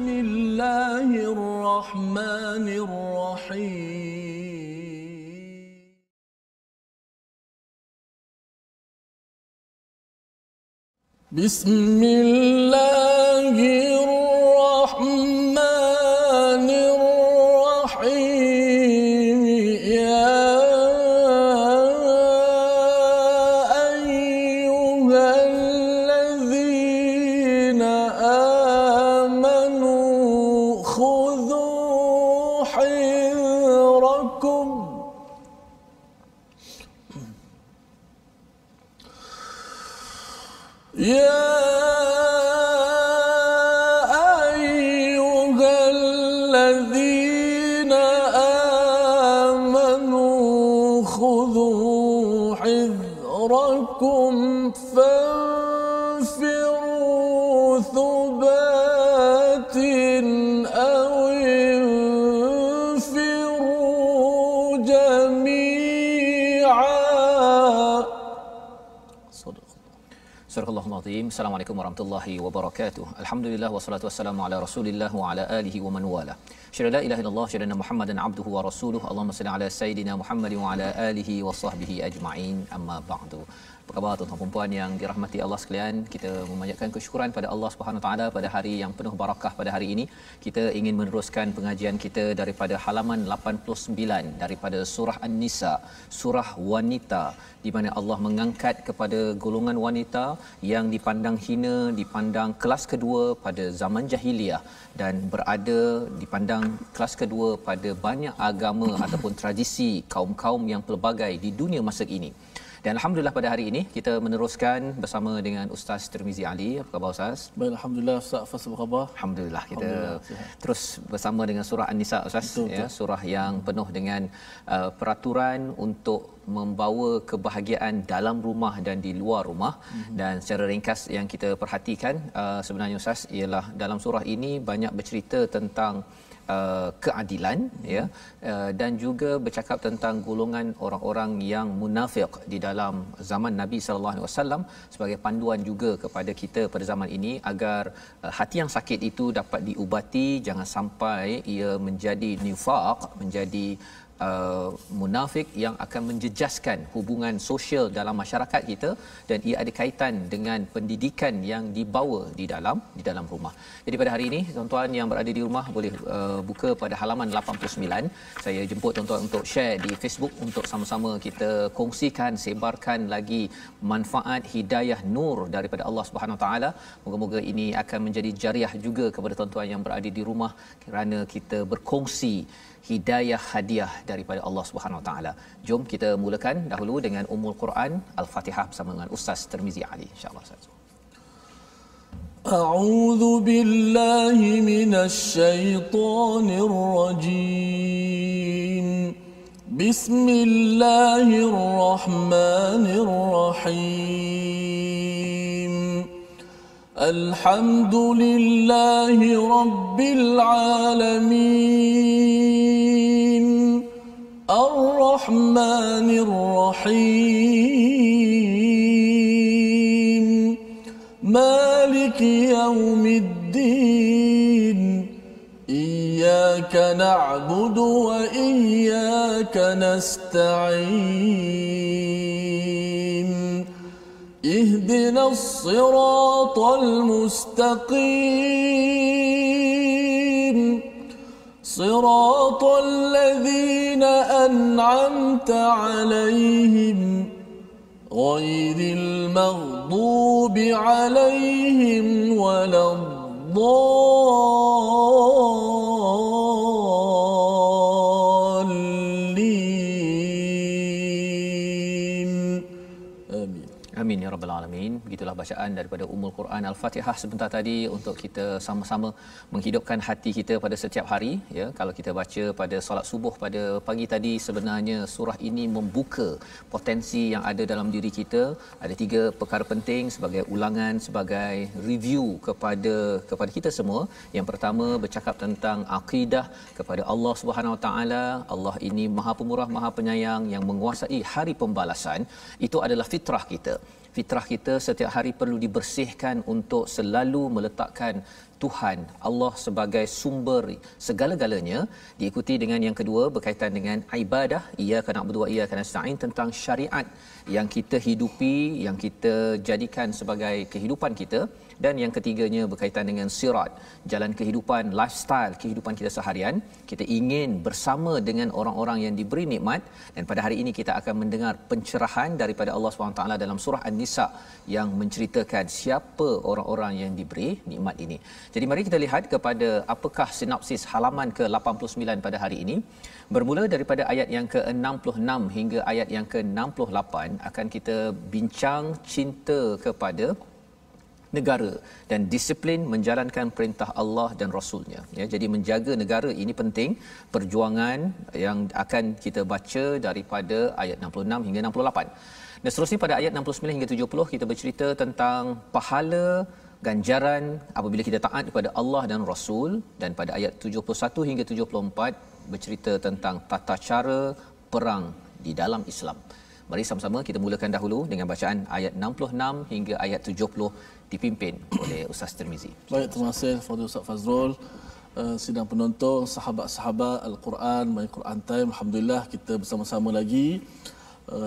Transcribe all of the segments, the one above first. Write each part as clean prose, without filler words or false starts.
Bismillahirrahmanirrahim. Bismillahirrahmanirrahim. Ya ayyuhalladzina amanu khudhu hizrakum. Ya ayyuhalladzina amanu khudhu hizrakum fanfiru thubatin aw infiru jami'a. Surahul Azim. Assalamualaikum warahmatullahi wabarakatuh. Alhamdulillah wassalatu wassalamu ala Rasulillah wa ala alihi wa man wala. Syada la ilaha illallah, syada Muhammadan abduhu wa rasuluhu. Allahumma salli ala sayidina Muhammad wa ala alihi wa sahbihi ajma'in. Amma ba'du. Apa khabar tuan-tuan dan puan yang dirahmati Allah sekalian? Kita memanjatkan kesyukuran pada Allah Subhanahu Wa Taala pada hari yang penuh barakah pada hari ini. Kita ingin meneruskan pengajian kita daripada halaman 89 daripada surah An-Nisa, surah wanita, di mana Allah mengangkat kepada golongan wanita yang dipandang hina, dipandang kelas kedua pada zaman jahiliah dan berada dipandang kelas kedua pada banyak agama ataupun tradisi kaum-kaum yang pelbagai di dunia masa ini. Dan alhamdulillah pada hari ini kita meneruskan bersama dengan Ustaz Tirmizi Ali. Apa khabar Ustaz? Baik, alhamdulillah. Ustaz Fas, apa khabar? Alhamdulillah kita terus bersama dengan surah An-Nisa Ustaz. Ya, surah yang penuh dengan peraturan untuk membawa kebahagiaan dalam rumah dan di luar rumah. Dan secara ringkas yang kita perhatikan sebenarnya Ustaz ialah dalam surah ini banyak bercerita tentang keadilan, ya, dan juga bercakap tentang golongan orang-orang yang munafik di dalam zaman Nabi sallallahu alaihi wasallam sebagai panduan juga kepada kita pada zaman ini agar hati yang sakit itu dapat diubati, jangan sampai ia menjadi nifaq, menjadi munafik yang akan menjejaskan hubungan sosial dalam masyarakat kita, dan ia ada kaitan dengan pendidikan yang dibawa di dalam rumah. Jadi pada hari ini tuan-tuan yang berada di rumah boleh buka pada halaman 89. Saya jemput tuan-tuan untuk share di Facebook untuk sama-sama kita kongsikan, sebarkan lagi manfaat hidayah nur daripada Allah Subhanahu Wa Taala. Moga-moga ini akan menjadi jariah juga kepada tuan-tuan yang berada di rumah kerana kita berkongsi hidayah hadiah daripada Allah Subhanahu Wa Taala. Jom kita mulakan dahulu dengan Ummul Quran Al-Fatihah bersama dengan Ustaz Tirmizi Ali, insya-Allah Ustaz. A'udzu billahi minasy syaithanir rajim. Bismillahirrahmanirrahim. Alhamdulillahi rabbil alamin. Ar-Rahmanir Rahim. Maliki yaumiddin. Iyyaka na'budu wa iyyaka nasta'in. Ihdinas siratal mustaqim. صراط الذين أنعمت عليهم غير المغضوب عليهم ولا الضالين. آمين. Amin ya rabbal alamin. Begitulah bacaan daripada Ummul Quran Al-Fatihah sebentar tadi untuk kita sama-sama menghidupkan hati kita pada setiap hari, ya. Kalau kita baca pada solat subuh pada pagi tadi, sebenarnya surah ini membuka potensi yang ada dalam diri kita. Ada 3 perkara penting sebagai ulangan, sebagai review kepada kita semua. Yang pertama bercakap tentang akidah kepada Allah Subhanahu Wa Taala. Allah ini Maha Pemurah, Maha Penyayang yang menguasai hari pembalasan. Itu adalah fitrah kita. Fitrah kita setiap hari perlu dibersihkan untuk selalu meletakkan Tuhan Allah sebagai sumber segala-galanya, diikuti dengan yang kedua berkaitan dengan ibadah, iyyaka na'budu wa iyyaka nasta'in, tentang syariat yang kita hidupi, yang kita jadikan sebagai kehidupan kita. Dan yang ketiganya berkaitan dengan sirat, jalan kehidupan, lifestyle kehidupan kita seharian. Kita ingin bersama dengan orang-orang yang diberi nikmat, dan pada hari ini kita akan mendengar pencerahan daripada Allah SWT dalam surah An-Nisa yang menceritakan siapa orang-orang yang diberi nikmat ini. Jadi mari kita lihat kepada apakah sinopsis halaman ke-89 pada hari ini. Bermula daripada ayat yang ke-66 hingga ayat yang ke-68 akan kita bincang cinta kepada negara dan disiplin menjalankan perintah Allah dan Rasulnya. Ya, jadi menjaga negara ini penting. Perjuangan yang akan kita baca daripada ayat 66 hingga 68. Dan seterusnya pada ayat 69 hingga 70 kita bercerita tentang pahala ganjaran apabila kita taat kepada Allah dan Rasul, dan pada ayat 71 hingga 74 bercerita tentang tata cara perang di dalam Islam. Mari sama-sama kita mulakan dahulu dengan bacaan ayat 66 hingga ayat 70 dipimpin oleh Ustaz Tirmizi. Baik, terima kasih kepada Ustaz Fazrul. Sidang penonton, sahabat-sahabat Al-Quran, My Quran Time, alhamdulillah kita bersama-sama lagi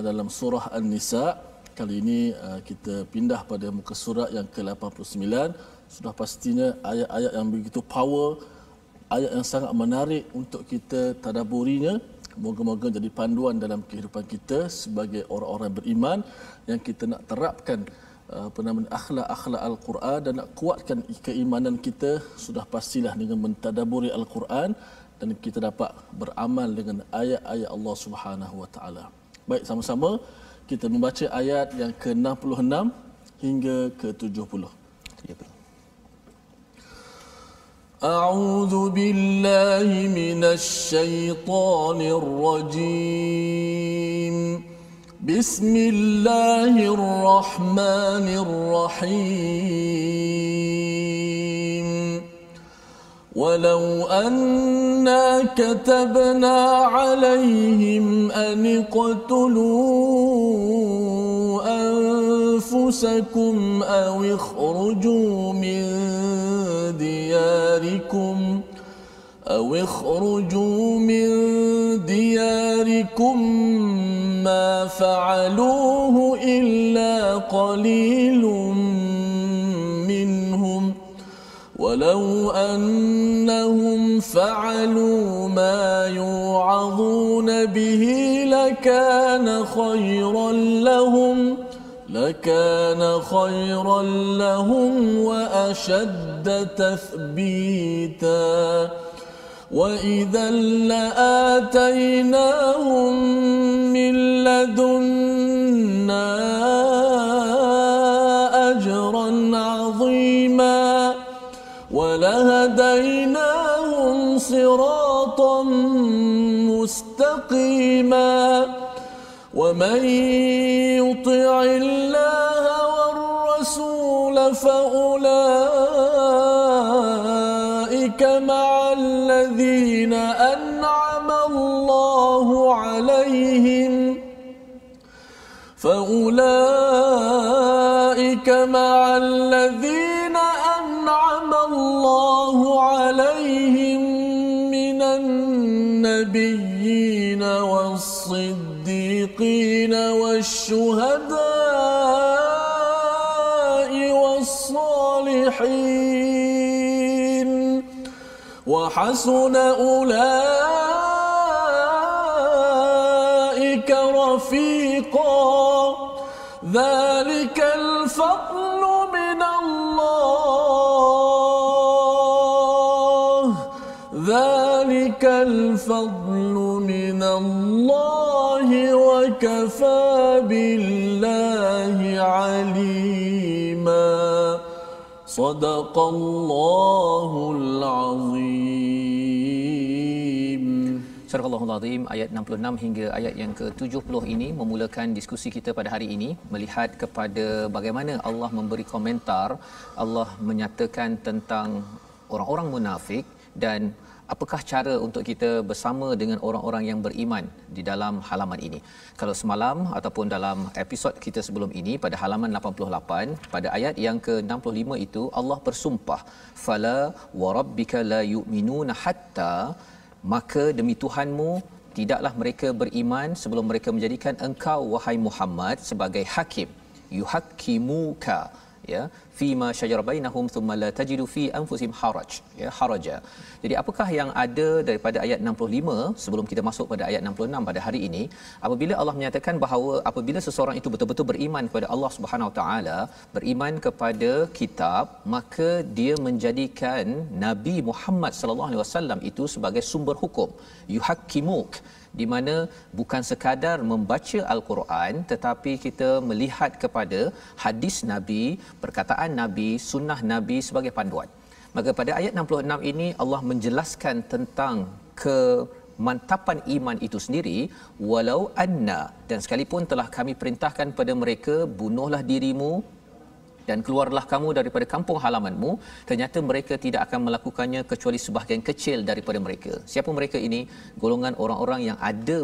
dalam surah An-Nisa. Kali ini kita pindah pada muka surat yang ke-89. Sudah pastinya ayat-ayat yang begitu power, ayat yang sangat menarik untuk kita tadabburinya. Moga-moga jadi panduan dalam kehidupan kita sebagai orang-orang beriman yang kita nak terapkan akhlak-akhlak Al-Quran dan nak kuatkan keimanan kita. Sudah pastilah dengan mentadabburi Al-Quran dan kita dapat beramal dengan ayat-ayat Allah Subhanahu Wa Taala. Baik, sama-sama kita membaca ayat yang ke-66 hingga ke-70. أعوذ بالله من الشيطان الرجيم بسم الله الرحمن الرحيم ولو أنا كتبنا عليهم أن اقتلوا أنفسكم أو اخرجوا من دياركم ما فعلوه إلا قليل منهم ولو أنهم فعلوا ما يوعظون به لكان خيرا لهم وأشد تثبيتا وإذا لآتيناهم من لدنا أجرا عظيما ولهديناهم صراطا مستقيما ومن يطع الله والرسول فأولئك مع الذين أنعم الله عليهم من النبيين والصديقين والشهداء والصالحين وحسن أولئك رفيقا ذلك الفضل من الله وكفى بالله عليما صدق الله العظيم. Surah Al-Allahul Azim ayat 66 hingga ayat yang ke-70 ini memulakan diskusi kita pada hari ini, melihat kepada bagaimana Allah memberi komentar, Allah menyatakan tentang orang-orang munafik dan apakah cara untuk kita bersama dengan orang-orang yang beriman di dalam halaman ini. Kalau semalam ataupun dalam episod kita sebelum ini pada halaman 88 pada ayat yang ke-65 itu Allah bersumpah fala warabbika la yu'minuna hatta, maka demi Tuhanmu tidaklah mereka beriman sebelum mereka menjadikan engkau wahai Muhammad sebagai hakim, yuhakkimuka ya fima syajara bainahum thumma la tajidu fi anfusihim haraja. Jadi apakah yang ada daripada ayat 65 sebelum kita masuk pada ayat 66 pada hari ini, apabila Allah menyatakan bahawa apabila seseorang itu betul-betul beriman kepada Allah Subhanahu Wa Taala, beriman kepada kitab, maka dia menjadikan Nabi Muhammad sallallahu alaihi wasallam itu sebagai sumber hukum, yuhakkimuk, di mana bukan sekadar membaca al-Quran tetapi kita melihat kepada hadis Nabi, perkataan Nabi, sunnah Nabi sebagai panduan. Maka pada ayat 66 ini Allah menjelaskan tentang kemantapan iman itu sendiri, walau anna, dan sekalipun telah kami perintahkan pada mereka bunuhlah dirimu dan keluarlah kamu daripada kampung halamanmu, ternyata mereka tidak akan melakukannya kecuali sebahagian kecil daripada mereka. Siapa mereka ini? Golongan orang-orang yang ada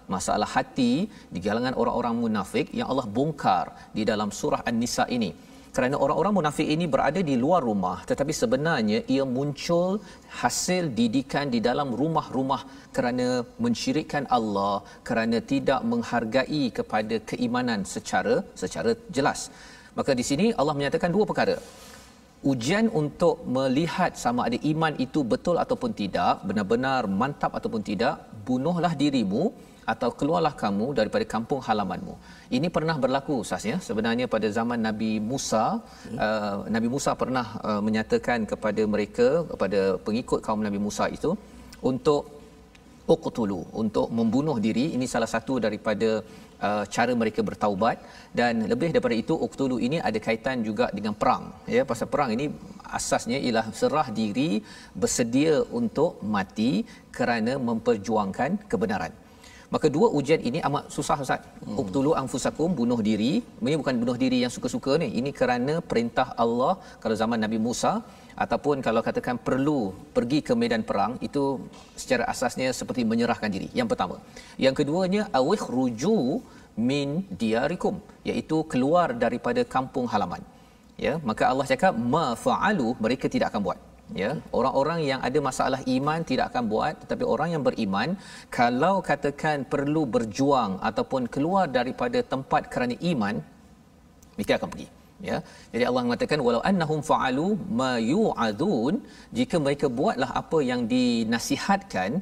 masalah hati di kalangan orang-orang munafik yang Allah bongkar di dalam surah An-Nisa ini. Kerana orang-orang munafik ini berada di luar rumah, tetapi sebenarnya ia muncul hasil didikan di dalam rumah-rumah kerana mensyirikkan Allah, kerana tidak menghargai kepada keimanan secara jelas. Maka di sini Allah menyatakan dua perkara. Ujian untuk melihat sama ada iman itu betul ataupun tidak, benar-benar mantap ataupun tidak, bunuhlah dirimu atau keluarlah kamu daripada kampung halamanmu. Ini pernah berlaku Ustaz, sebenarnya pada zaman Nabi Musa. Nabi Musa pernah menyatakan kepada mereka, kepada pengikut kaum Nabi Musa itu, untuk uqtulu, untuk membunuh diri. Ini salah satu daripada cara mereka bertaubat. Dan lebih daripada itu, uqtulu ini ada kaitan juga dengan perang, ya. Pasal perang ini asasnya ialah serah diri, bersedia untuk mati kerana memperjuangkan kebenaran. Maka dua ujian ini amat susah Ustaz. Uqtulu anfusakum, bunuh diri. Ini bukan bunuh diri yang suka-suka ni. Ini kerana perintah Allah kalau zaman Nabi Musa, ataupun kalau katakan perlu pergi ke medan perang, itu secara asasnya seperti menyerahkan diri. Yang pertama. Yang keduanya awikhruju min diyarikum, iaitu keluar daripada kampung halaman. Ya, maka Allah cakap ma fa'alu, mereka tidak akan buat. Ya, orang-orang yang ada masalah iman tidak akan buat, tetapi orang yang beriman kalau katakan perlu berjuang ataupun keluar daripada tempat kerana iman, mereka akan pergi. Ya, jadi Allah mengatakan walau annahum fa'alu ma yu'adun, jika mereka buatlah apa yang dinasihatkan,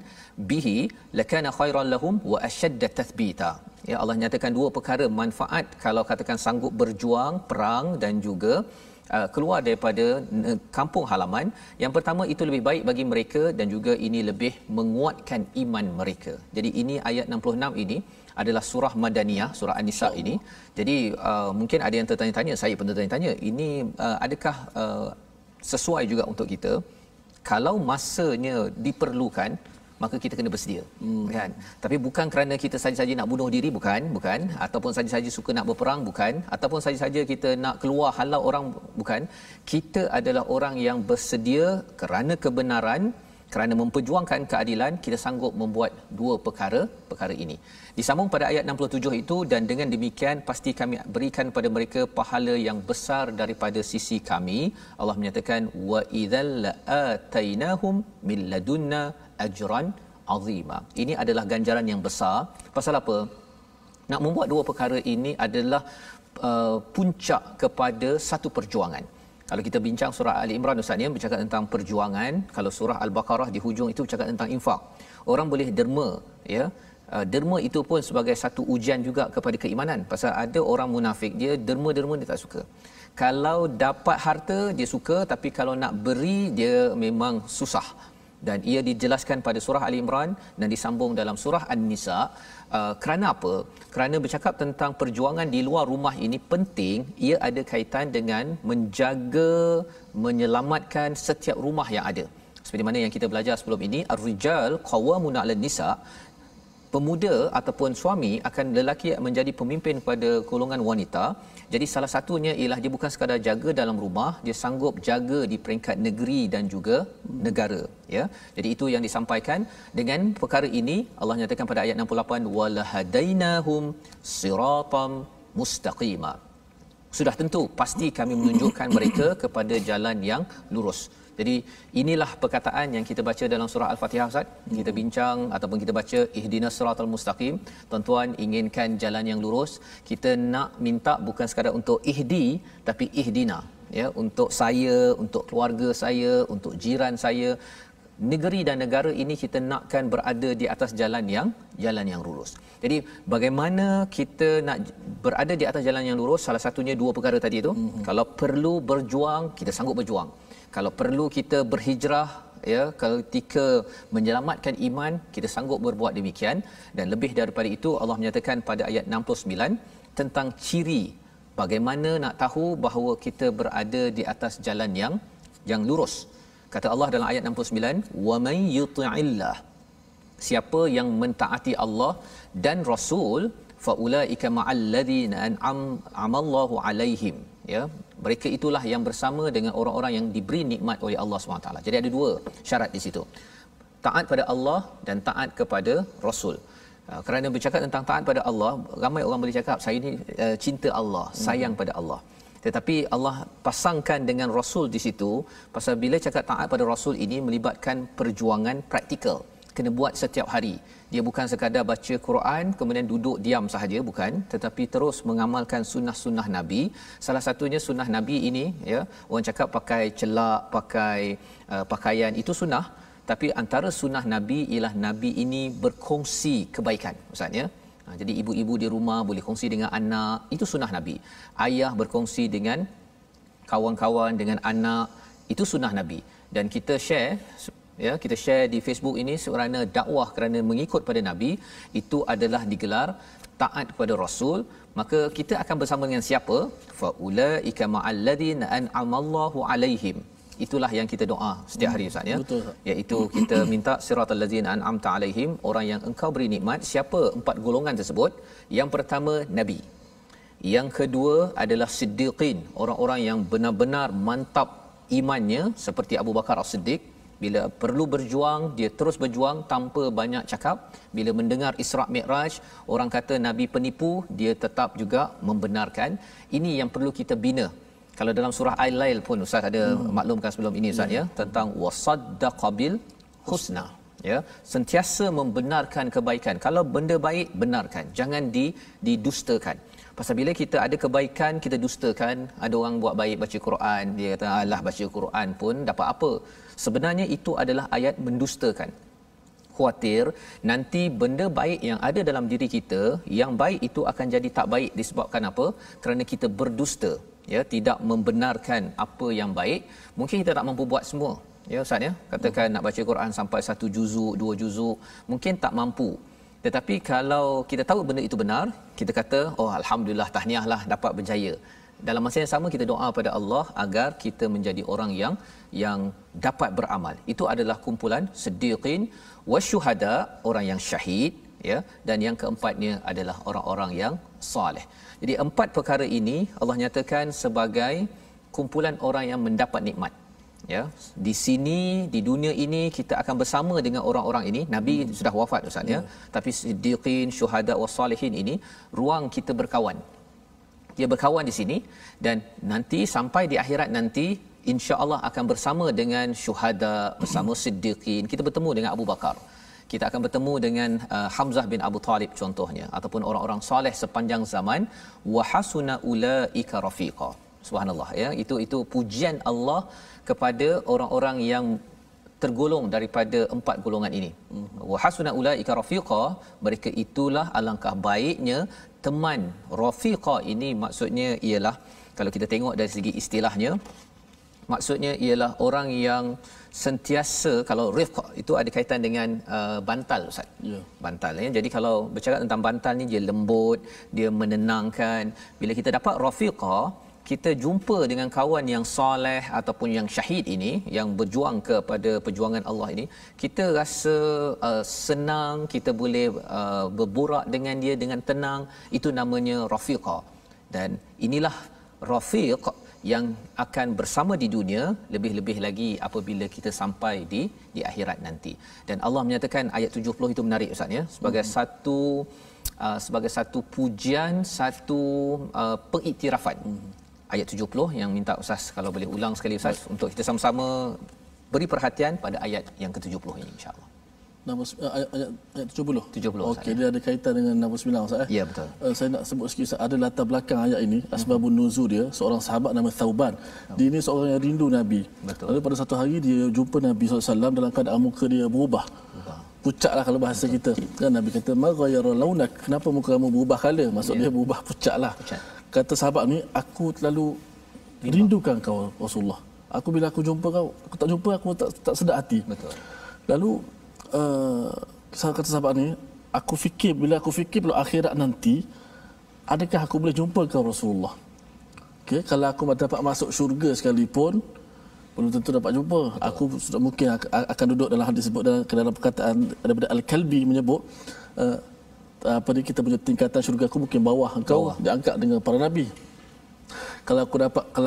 bihi lakana khairan lahum wa ashadda tathbita. Ya, Allah nyatakan dua perkara manfaat kalau katakan sanggup berjuang perang dan juga keluar daripada kampung halaman. Yang pertama, itu lebih baik bagi mereka dan juga ini lebih menguatkan iman mereka. Jadi ini ayat 66 ini adalah surah Madaniyah, surah An-Nisa ini. Jadi mungkin ada yang tertanya-tanya, saya pun tertanya-tanya, ini adakah sesuai juga untuk kita? Kalau masanya diperlukan, maka kita kena bersedia, kan? Tapi bukan kerana kita saja-saja nak bunuh diri, bukan, ataupun saja-saja suka nak berperang, bukan, ataupun saja-saja kita nak keluar halau orang, bukan. Kita adalah orang yang bersedia kerana kebenaran, kerana memperjuangkan keadilan, kita sanggup membuat dua perkara ini. Disambung pada ayat 67 itu, dan dengan demikian pasti kami berikan pada mereka pahala yang besar daripada sisi kami. Allah menyatakan wa idzal atainahum min ladunna ajran azima. Ini adalah ganjaran yang besar. Pasal apa? Nak membuat dua perkara ini adalah puncak kepada satu perjuangan. Kalau kita bincang surah Ali Imran Ustaz ni bercakap tentang perjuangan, kalau surah Al-Baqarah di hujung itu bercakap tentang infak. Orang boleh derma, ya. Derma itu pun sebagai satu ujian juga kepada keimanan. Pasal ada orang munafik, dia derma-derma dia tak suka. Kalau dapat harta dia suka, tapi kalau nak beri dia memang susah. Dan ia dijelaskan pada surah Ali Imran dan disambung dalam surah An-Nisa. Kerana apa? Kerana bercakap tentang perjuangan di luar rumah ini penting. Ia ada kaitan dengan menjaga, menyelamatkan setiap rumah yang ada. Seperti mana yang kita belajar sebelum ini, ar-rijal qawwamuna 'alan nisa. pemuda ataupun suami akan lelaki menjadi pemimpin kepada golongan wanita. Jadi salah satunya ialah dia bukan sekadar jaga dalam rumah, dia sanggup jaga di peringkat negeri dan juga negara, ya. Jadi itu yang disampaikan. Dengan perkara ini Allah nyatakan pada ayat 68, walahadainahum siratam mustaqima. Sudah tentu pasti kami menunjukkan mereka kepada jalan yang lurus. Jadi inilah perkataan yang kita baca dalam surah Al-Fatihah, Ustaz. Kita bincang ataupun kita baca ihdinas siratal mustaqim. Tuan-tuan inginkan jalan yang lurus, kita nak minta bukan sekadar untuk ihdi tapi ihdina, ya, untuk saya, untuk keluarga saya, untuk jiran saya. Negeri dan negara ini kita nakkan berada di atas jalan yang lurus. Jadi bagaimana kita nak berada di atas jalan yang lurus? Salah satunya dua perkara tadi itu. Kalau perlu berjuang, kita sanggup berjuang. Kalau perlu kita berhijrah, ya, ketika menyelamatkan iman, kita sanggup berbuat demikian. Dan lebih daripada itu Allah menyatakan pada ayat 69 tentang ciri bagaimana nak tahu bahawa kita berada di atas jalan yang lurus. Kata Allah dalam ayat 69, wa may yuti'illah, siapa yang mentaati Allah dan Rasul, fa ulaika ma'al ladzina an'ama Allahu alaihim, ya, mereka itulah yang bersama dengan orang-orang yang diberi nikmat oleh Allah SWT. Jadi ada dua syarat di situ. Taat pada Allah dan taat kepada Rasul. Kerana bercakap tentang taat pada Allah, ramai orang boleh cakap saya ni cinta Allah, sayang pada Allah. Tetapi Allah pasangkan dengan Rasul di situ, pasal bila cakap taat pada Rasul ini melibatkan perjuangan praktikal. Kena buat setiap hari. Dia bukan sekadar baca Quran kemudian duduk diam sahaja, bukan, tetapi terus mengamalkan sunnah-sunnah Nabi. Salah satunya sunnah Nabi ini, ya, orang cakap pakai celak, pakai pakaian, itu sunnah, tapi antara sunnah Nabi ialah Nabi ini berkongsi kebaikan, Ustaz, ya. Jadi ibu-ibu di rumah boleh kongsi dengan anak, itu sunnah Nabi. Ayah berkongsi dengan kawan-kawan, dengan anak, itu sunnah Nabi. Dan kita share, ya, kita share di Facebook ini kerana dakwah, kerana mengikut pada Nabi, itu adalah digelar taat kepada Rasul. Maka kita akan bersama dengan siapa? Fa ulaika ma'al ladzina an'ama Allahu alaihim. Itulah yang kita doa setiap hari, Ustaz, ya. Betul. Iaitu kita minta siratal ladzina an'amta alaihim, orang yang engkau beri nikmat. Siapa empat golongan tersebut? Yang pertama Nabi. Yang kedua adalah siddiqin, orang-orang yang benar-benar mantap imannya seperti Abu Bakar As-Siddiq. Bila perlu berjuang, dia terus berjuang tanpa banyak cakap. Bila mendengar Isra' Mi'raj, orang kata Nabi penipu, dia tetap juga membenarkan. Ini yang perlu kita bina. Kalau dalam surah Al-Lail pun Ustaz ada maklumkan sebelum ini, Ustaz, ya, tentang wasaddaqa bil husna, ya, sentiasa membenarkan kebaikan. Kalau benda baik, benarkan, jangan didustakan. Pasal bila kita ada kebaikan, kita dustakan. Ada orang buat baik, baca Quran, dia kata alah baca Quran pun dapat apa. Sebenarnya itu adalah ayat mendustakan. Khawatir nanti benda baik yang ada dalam diri kita, yang baik itu akan jadi tak baik disebabkan apa? Kerana kita berdusta, ya, tidak membenarkan apa yang baik. Mungkin kita tak mampu buat semua, ya, Ustaz, ya. Katakan nak baca Quran sampai 1 juzuk, 2 juzuk, mungkin tak mampu. Tetapi kalau kita tahu benda itu benar, kita kata, oh alhamdulillah, tahniahlah dapat berjaya. Dalam masa yang sama kita doa pada Allah agar kita menjadi orang yang dapat beramal. Itu adalah kumpulan siddiqin wasyuhada, orang yang syahid, ya, dan yang keempatnya adalah orang-orang yang soleh. Jadi empat perkara ini Allah nyatakan sebagai kumpulan orang yang mendapat nikmat, ya. Di sini, di dunia ini kita akan bersama dengan orang-orang ini. Nabi sudah wafat, Ustaz, ya. Tapi siddiqin, syuhada wassalihin ini ruang kita berkawan. Dia berkawan di sini, dan nanti sampai di akhirat nanti insya-Allah akan bersama dengan syuhada, bersama siddiqin. Kita bertemu dengan Abu Bakar. Kita akan bertemu dengan Hamzah bin Abu Talib contohnya, ataupun orang-orang soleh sepanjang zaman. Wa hasuna ulaika rafiqa. Subhanallah, ya. Itu pujian Allah kepada orang-orang yang tergolong daripada empat golongan ini. Wa hasuna ulaika rafiqa, mereka itulah alangkah baiknya teman. Rafiqa ini maksudnya ialah, kalau kita tengok dari segi istilahnya, maksudnya ialah orang yang sentiasa, kalau rifq itu ada kaitan dengan bantal, Ustaz. Ya. Bantal, ya. Jadi kalau bercakap tentang bantal ni, dia lembut, dia menenangkan. Bila kita dapat rafiqa, kita jumpa dengan kawan yang soleh ataupun yang syahid ini, yang berjuang kepada perjuangan Allah ini, kita rasa senang, kita boleh berborak dengan dia dengan tenang. Itu namanya rafiqa. Dan inilah rafiq yang akan bersama di dunia, lebih-lebih lagi apabila kita sampai di akhirat nanti. Dan Allah menyatakan ayat 70 itu menarik Ustaz ya, sebagai satu pujian, satu pengiktirafan. Ayat 70 yang minta Ustaz kalau boleh ulang sekali Ustaz, untuk kita sama-sama beri perhatian pada ayat yang ke-70 ini insya-Allah. Ayat 70. 70. Okey, dia ada kaitan dengan 69 Ustaz. Ya, betul. Saya nak sebut sikit Ustaz, ada latar belakang ayat ini, asbabun nuzul dia, seorang sahabat nama Thauban. Dia ini seorang yang rindu Nabi. Betul. Lalu pada satu hari dia jumpa Nabi SAW dalam keadaan muka dia berubah. Pucatlah kalau bahasa kita. Kan Nabi kata, "Ma ghayyara launak?" Kenapa muka kamu berubah kala? Maksud dia berubah pucatlah. Kata sahabat ni, "Aku terlalu rindukan kau Rasulullah. Bila aku jumpa kau, aku tak jumpa, aku tak sedar hati." Betul. Lalu kata sahabat ni, bila aku fikir pada akhirat nanti, adakah aku boleh jumpa kau Rasulullah? Okey, kalau aku dapat masuk syurga sekalipun, belum tentu dapat jumpa. Betul. Aku sudah mungkin akan duduk dalam hadis sebut dalam perkataan daripada Al-Kalbi menyebut kita punya tingkatan syurga aku mungkin bawah engkau, diangkat dengan para nabi. Kalau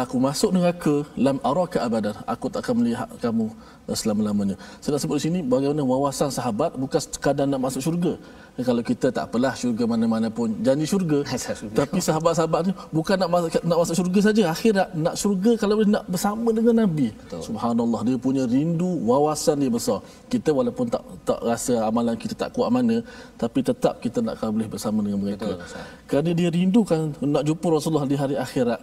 aku masuk neraka, lam araka abadan, aku tak akan melihat kamu selama-lamanya. Saya nak sebut di sini bagaimana wawasan sahabat bukan sekadar nak masuk syurga. Kalau kita tak apalah, syurga mana-mana pun janji syurga. Tapi sahabat-sahabat ni bukan nak masuk syurga saja, akhirat nak syurga, kalau boleh nak bersama dengan Nabi. Betul. Subhanallah, dia punya rindu, wawasan dia besar. Kita walaupun tak rasa amalan kita tak kuat mana, tapi tetap kita nak boleh bersama dengan mereka. Betul, kerana dia rindukan nak jumpa Rasulullah di hari akhirat.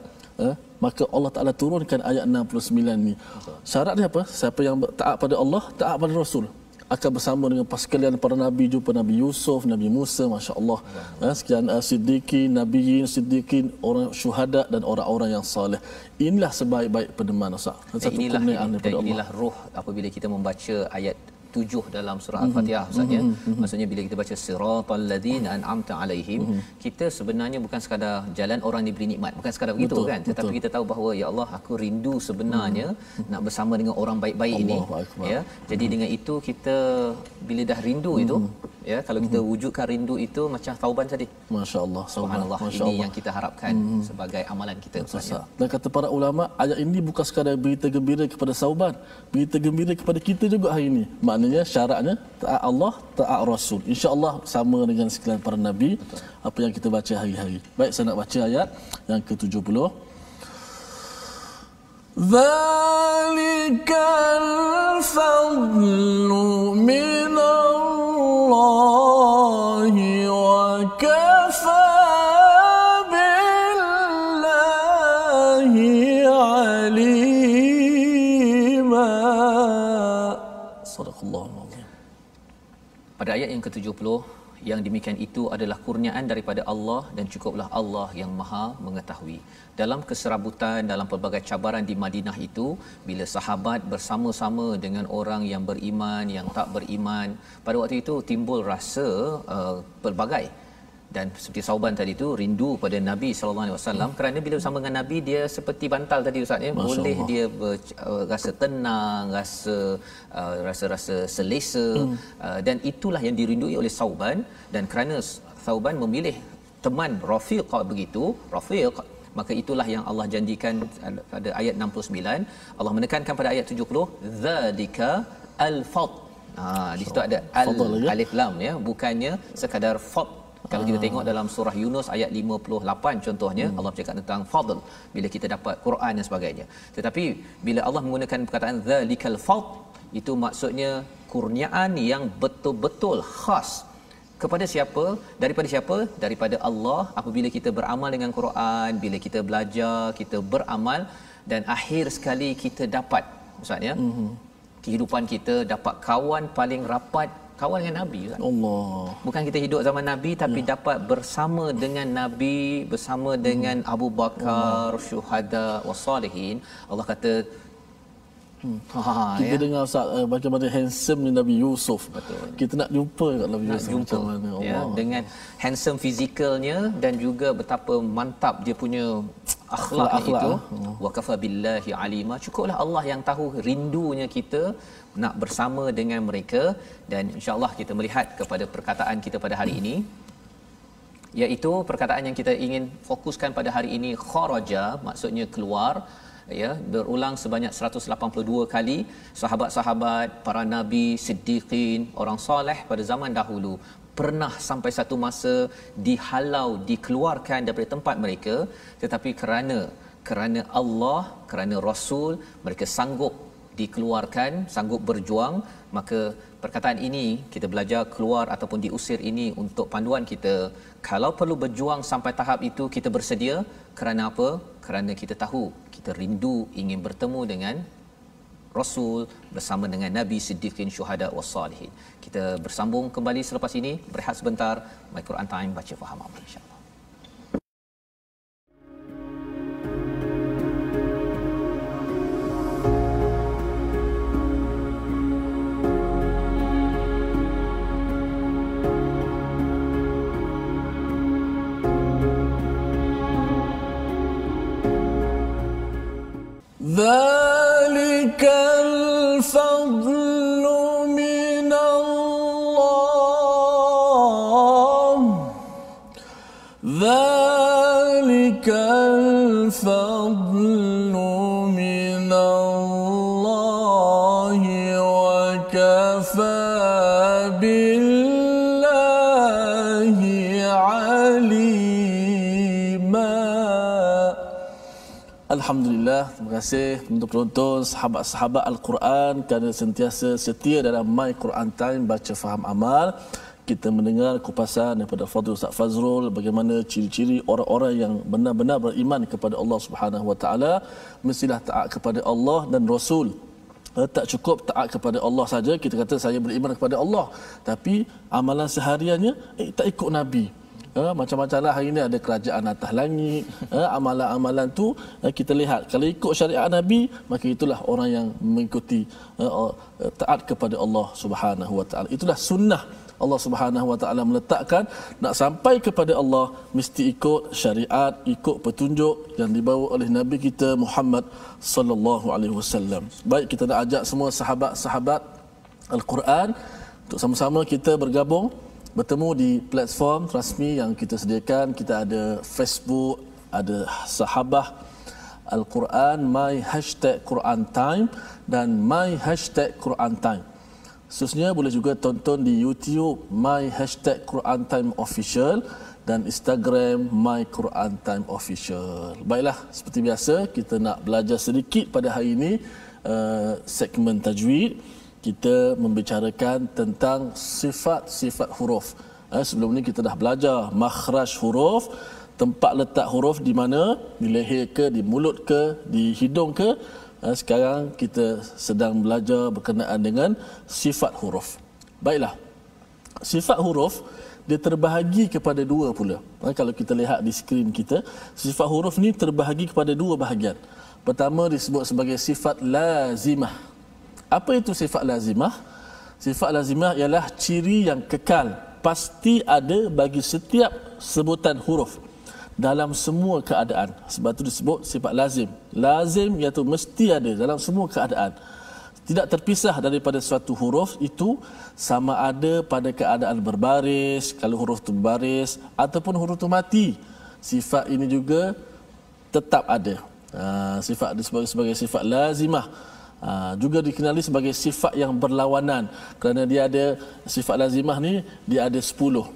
Maka Allah Ta'ala turunkan ayat 69 ni. Syarat dia apa? Siapa yang taat pada Allah, taat pada Rasul, akan bersama dengan sekalian para Nabi. Jumpa Nabi Yusuf, Nabi Musa, Masya Allah. Sekian Siddiqin, Nabiyin, Siddiqin, orang syuhada dan orang-orang yang salih. Inilah sebaik-baik pedoman Ustaz. Inilah roh apabila kita membaca ayat 7 dalam surah Al-Fatihah Ustaz ya. Maksudnya bila kita baca siratal ladzina an'amta alaihim, kita sebenarnya bukan sekadar jalan orang diberi nikmat, bukan sekadar begitu kan, tetapi kita tahu bahawa ya Allah, aku rindu sebenarnya nak bersama dengan orang baik-baik ini ya. Jadi dengan itu kita bila dah rindu itu ya, kalau kita wujudkan rindu itu macam Thauban tadi, masya-Allah, subhanallah, ini yang kita harapkan sebagai amalan kita Ustaz ya. Dan kata para ulama, ayat ini bukan sekadar berita gembira kepada Thauban, berita gembira kepada kita juga hari ini. Maknanya syaratnya taat Allah, taat Rasul. Insya-Allah sama dengan sekalian para nabi. Betul. Apa yang kita baca hari-hari. Baik, saya nak baca ayat yang ke-70. Zalikal fadlu minallahi wa kafa billahi alima. Pada ayat yang ke-70, yang demikian itu adalah kurniaan daripada Allah dan cukuplah Allah yang Maha mengetahui. Dalam keserabutan, dalam pelbagai cabaran di Madinah itu, bila sahabat bersama-sama dengan orang yang beriman, yang tak beriman, pada waktu itu timbul rasa pelbagai. Dan seperti Thauban tadi itu rindu pada Nabi sallallahu alaihi wasallam, kerana bila bersama dengan Nabi dia seperti bantal tadi Ustaz ya, boleh dia rasa tenang, rasa selesa, dan itulah yang dirindui oleh Thauban. Dan kerana Thauban memilih teman rafiq begitu, rafiq, maka itulah yang Allah janjikan pada ayat 69. Allah menekankan pada ayat 70, zalika al-fadl. Di situ ada alif lam ya, bukannya sekadar fadl. Kalau kita tengok dalam surah Yunus ayat 58 contohnya, Allah bercakap tentang fadl bila kita dapat Quran dan sebagainya. Tetapi bila Allah menggunakan perkataan zalikal fadl, itu maksudnya kurniaan yang betul-betul khas kepada siapa? Daripada siapa? Daripada Allah. Apabila kita beramal dengan Quran, bila kita belajar, kita beramal, dan akhir sekali kita dapat Ustaz ya, kehidupan kita dapat kawan paling rapat, kawan dengan Nabi Ustaz. Allah. Bukan kita hidup zaman Nabi, tapi dapat bersama dengan Nabi, bersama dengan Abu Bakar, syuhada wassalihin. Allah kata kita dengar Ustaz bagaimana handsome Nabi Yusuf. Betul. Kita nak jumpa kat Nabi Yusuf macam mana ya, dengan handsome fizikalnya dan juga betapa mantap dia punya akhlaknya itu, wa kafa billahi alima, cukuplah Allah yang tahu rindunya kita nak bersama dengan mereka. Dan insya-Allah kita melihat kepada perkataan kita pada hari ini, iaitu perkataan yang kita ingin fokuskan pada hari ini, kharaja maksudnya keluar, ya, berulang sebanyak 182 kali. Sahabat-sahabat, para nabi, siddiqin, orang soleh pada zaman dahulu pernah sampai satu masa dihalau, dikeluarkan daripada tempat mereka, tetapi kerana Allah, kerana Rasul, mereka sanggup dikeluarkan, sanggup berjuang. Maka perkataan ini kita belajar, keluar ataupun diusir ini untuk panduan kita. Kalau perlu berjuang sampai tahap itu, kita bersedia. Kerana apa? Kerana kita tahu, kita rindu ingin bertemu dengan Rasul, bersama dengan Nabi, Siddiqin, Syuhada wassalihin. Kita bersambung kembali selepas ini. Berehat sebentar. My Quran Time, baca faham amal, insya-Allah. ذلك الفضل من الله ذلك الفضل من الله وكفى بالله عليما. Alhamdulillah, terima kasih untuk penonton, sahabat-sahabat Al-Quran kerana sentiasa setia dalam My Quran Time, baca faham amal. Kita mendengar kupasan daripada Fadil Ustaz Fazrul bagaimana ciri-ciri orang-orang yang benar-benar beriman kepada Allah Subhanahu Wa Taala. Mestilah taat kepada Allah dan Rasul. Tak cukup taat kepada Allah saja, kita kata saya beriman kepada Allah, tapi amalan sehariannya tak ikut Nabi. Macam-macam lah hari ini, ada kerajaan atas langit, amalan-amalan tu kita lihat kalau ikut syariat Nabi, maka itulah orang yang mengikuti taat kepada Allah Subhanahu Wa Taala. Itulah sunnah Allah Subhanahu Wa Taala meletakkan, nak sampai kepada Allah mesti ikut syariat, ikut petunjuk yang dibawa oleh Nabi kita Muhammad sallallahu alaihi wasallam. Baik, kita nak ajak semua sahabat-sahabat Al-Quran untuk sama-sama kita bergabung, bertemu di platform rasmi yang kita sediakan. Kita ada Facebook, ada Sahabah Al-Quran, My #Quran Time dan My #Quran Time. Khususnya boleh juga tonton di YouTube My #Quran Time Official dan Instagram My Quran Time Official. Baiklah, seperti biasa kita nak belajar sedikit pada hari ini segmen tajwid. Kita membicarakan tentang sifat-sifat huruf. Sebelum ni kita dah belajar makhraj huruf, tempat letak huruf di mana, di leher ke, di mulut ke, di hidung ke. Sekarang kita sedang belajar berkenaan dengan sifat huruf. Baiklah, sifat huruf dia terbahagi kepada dua pula. Kalau kita lihat di skrin kita, sifat huruf ni terbahagi kepada dua bahagian. Pertama disebut sebagai sifat lazimah. Apa itu sifat lazimah? Sifat lazimah ialah ciri yang kekal, pasti ada bagi setiap sebutan huruf dalam semua keadaan. Sebab itu disebut sifat lazim. Lazim iaitu mesti ada dalam semua keadaan. Tidak terpisah daripada suatu huruf itu, sama ada pada keadaan berbaris, kalau huruf itu berbaris, ataupun huruf itu mati. Sifat ini juga tetap ada. Sifat disebut sebagai sifat lazimah. Juga dikenali sebagai sifat yang berlawanan, kerana dia ada sifat lazimah ni, dia ada 10,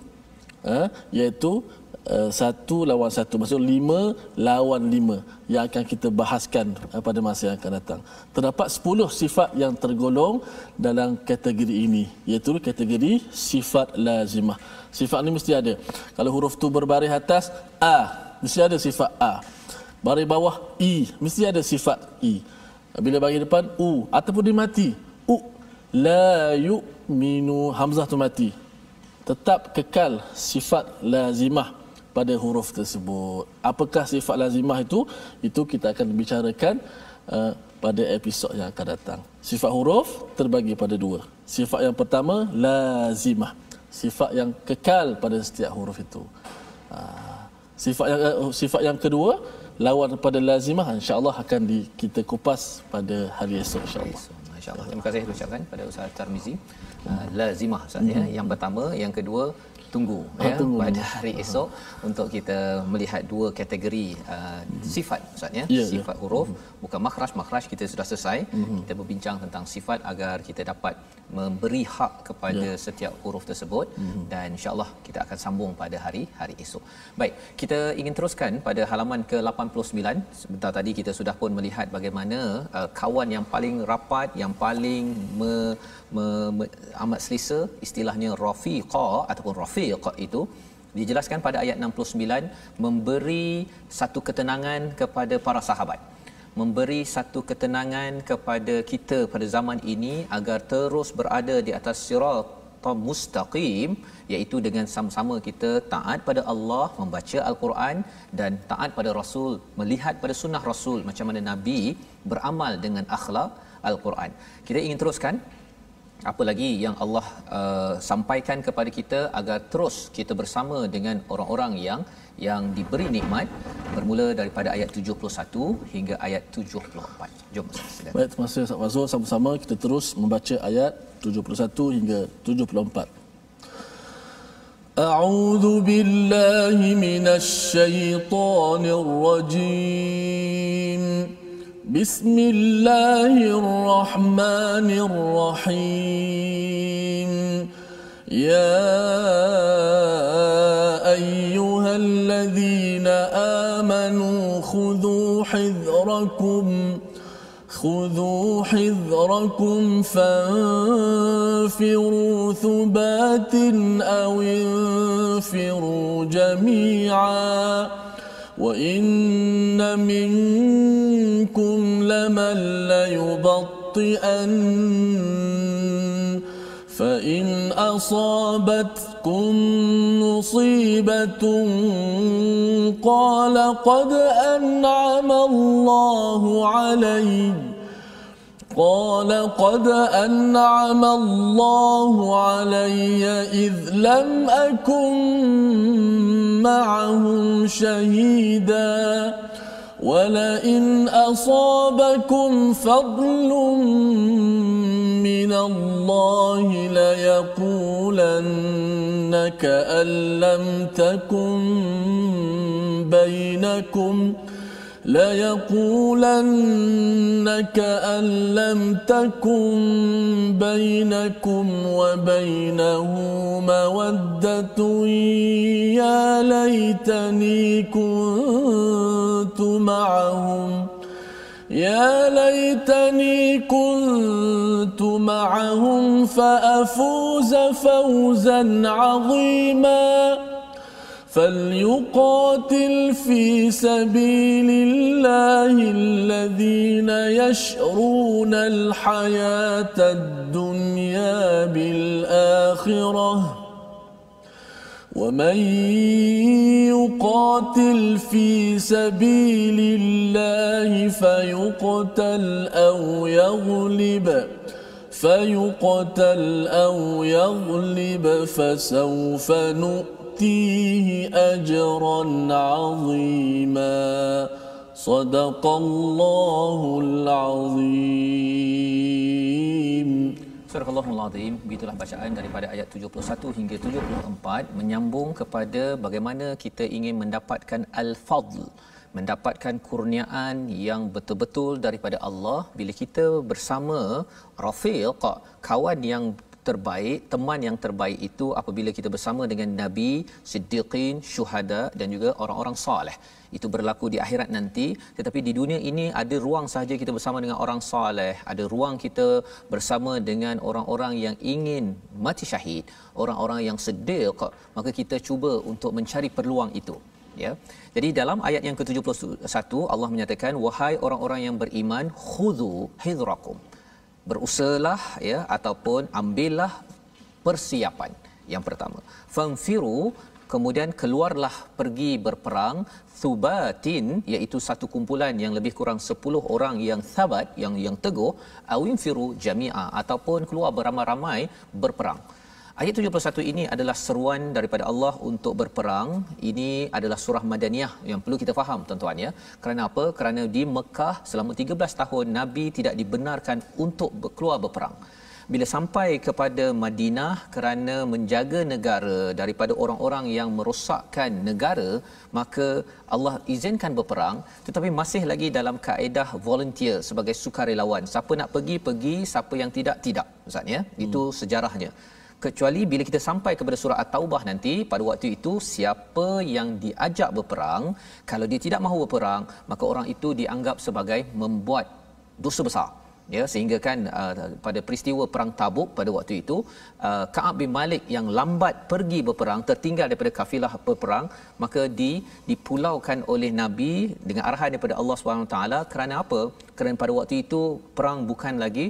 iaitu 1 lawan 1, maksud 5 lawan 5 yang akan kita bahaskan pada masa yang akan datang. Terdapat 10 sifat yang tergolong dalam kategori ini, iaitu kategori sifat lazimah. Sifat ni mesti ada. Kalau huruf tu berbaris atas A, mesti ada sifat A. Baris bawah I, mesti ada sifat I. Bila bagi depan U ataupun dia mati, U la yu'minu, hamzah tu mati, tetap kekal sifat lazimah pada huruf tersebut. Apakah sifat lazimah itu? Itu kita akan bicarakan pada episod yang akan datang. Sifat huruf terbagi pada dua. Sifat yang pertama lazimah, sifat yang kekal pada setiap huruf itu. Sifat yang kedua lawan pada lazimah, insya-Allah akan kita kupas pada hari esok insya-Allah. Masya-Allah. Terima kasih ucapkan pada Ustaz Tarmizi. Lazimah Ustaz ya. Yang pertama, yang kedua tunggu tunggu pada hari esok untuk kita melihat dua kategori sifat Ustaz ya. Sifat huruf, bukan makhraj kita sudah selesai. Kita berbincang tentang sifat agar kita dapat memberi hak kepada setiap huruf tersebut, dan insya-Allah kita akan sambung pada hari esok. Baik, kita ingin teruskan pada halaman ke-89. Sebentar tadi kita sudah pun melihat bagaimana kawan yang paling rapat, yang paling amat selesa, istilahnya rafiqa ataupun rafiq itu dijelaskan pada ayat 69, memberi satu ketenangan kepada para sahabat, memberi satu ketenangan kepada kita pada zaman ini agar terus berada di atas siratal mustaqim, iaitu dengan sama-sama kita taat pada Allah, membaca al-Quran, dan taat pada Rasul, melihat pada sunnah Rasul macam mana Nabi beramal dengan akhlak al-Quran. Kita ingin teruskan apa lagi yang Allah sampaikan kepada kita agar terus kita bersama dengan orang-orang yang diberi nikmat, bermula daripada ayat 71 hingga ayat 74. Jom silakan. Baik, terima kasih Ustaz Fazrul. Sama-sama kita terus membaca ayat 71 hingga 74. A'udzu billahi minasy syaithanir rajim. Bismillahirrahmanirrahim. Ya ayyuhalladzina amanu خذوا حذركم فانفروا ثبات أو انفروا جميعا وإن منكم لمن ليبطئن فإن أصابتكم مصيبة قال قد أنعم الله علي إذ لم أكن معهم شهيدا ولئن أصابكم فضل من الله ليقولن كأن لم تكن بينكم وبينه مودة يا ليتني كنت معهم فأفوز فوزا عظيما فليقاتل في سبيل الله الذين يشرون الحياة الدنيا بالآخرة ومن يقاتل في سبيل الله فيقتل أو يغلب فسوف نؤتيه أجرا عظيما صدق الله العظيم. Surah Al-Azim, begitulah bacaan daripada ayat 71 hingga 74 menyambung kepada bagaimana kita ingin mendapatkan al-fadl, mendapatkan kurniaan yang betul-betul daripada Allah bila kita bersama rafiq, kawan yang terbaik, teman yang terbaik itu apabila kita bersama dengan Nabi, Siddiqin, Syuhada dan juga orang-orang soleh. Itu berlaku di akhirat nanti, tetapi di dunia ini ada ruang sahaja kita bersama dengan orang soleh, ada ruang kita bersama dengan orang-orang yang ingin mati syahid, orang-orang yang siddiq, maka kita cuba untuk mencari peluang itu. Ya. Jadi dalam ayat yang ke-71 Allah menyatakan, wahai orang-orang yang beriman, khudhu hidrakum. Berusahalah ya, ataupun ambillah persiapan. Yang pertama, fanfiru, kemudian keluarlah pergi berperang, thubatin, iaitu satu kumpulan yang lebih kurang 10 orang yang thabat, yang teguh, awinfiru jami'a, ataupun keluar beramai-ramai berperang. Ayat 71 ini adalah seruan daripada Allah untuk berperang. Ini adalah surah Madaniyah yang perlu kita faham tuan-tuan ya. Kerana apa? Kerana di Mekah selama 13 tahun Nabi tidak dibenarkan untuk keluar berperang. Bila sampai kepada Madinah, kerana menjaga negara daripada orang-orang yang merosakkan negara, maka Allah izinkan berperang, tetapi masih lagi dalam kaedah volunteer sebagai sukarelawan. Siapa nak pergi, siapa yang tidak. Ustaz ya. Itu sejarahnya. Kecuali bila kita sampai kepada surah At-Taubah nanti, pada waktu itu siapa yang diajak berperang, kalau dia tidak mahu berperang, maka orang itu dianggap sebagai membuat dosa besar. Ya, sehingga kan pada peristiwa perang Tabuk pada waktu itu, Ka'ab bin Malik yang lambat pergi berperang, tertinggal daripada kafilah berperang, maka dipulaukan oleh Nabi dengan arahan daripada Allah SWT. Kerana apa? Kerana pada waktu itu perang bukan lagi